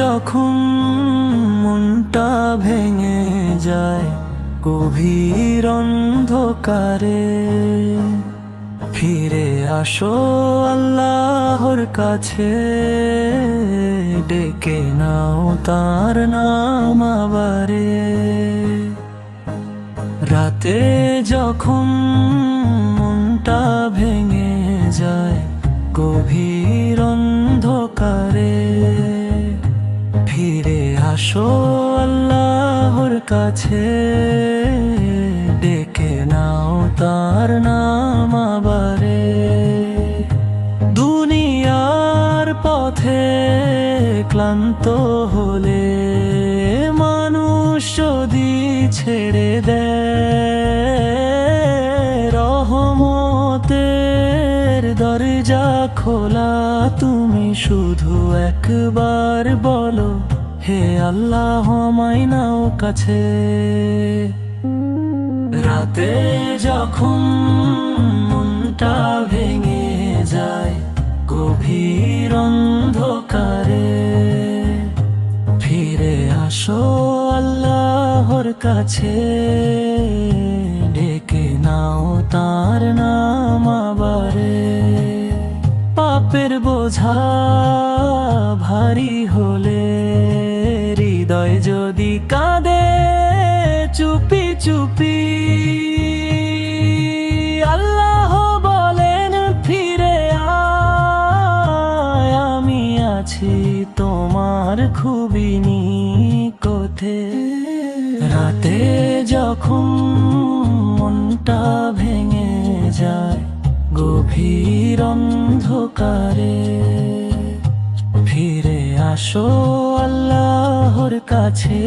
যখন মনটা ভেঙে যায় গভীর অন্ধকারে, ফিরে আসো আল্লাহর কাছে, ডেকে নাও তার নাম আবারে। রাতে যখন মনটা ভেঙে যায় গভীর অন্ধকারে, ফিরে আসো আল্লাহর কাছে, ডেকে নাও তার নাম আবারে। দুনিয়ার পথে ক্লান্ত হলে মানুষ যদি ছেড়ে দেয়, রহমতের দরজা খোলা, তুমি শুধু একবার বলো, হে আল্লাহ আমায় নাও কাছে। রাতে যখন মনটা ভেঙে যায় গভীর অন্ধকারে, ফিরে আসো আল্লাহর কাছে, ডেকে নাও তার নাম আবারে। পাপের বোঝা ভারী হলে, হৃদয় যদি কাঁদে চুপি চুপি, আল্লাহ বলেন ফিরে আয়, আমি আছি তোমার খুবই নিকটে। রাতে যখন মনটা ভেঙে যায় গভীর অন্ধকারে, ফিরে আসো আল্লাহর কাছে।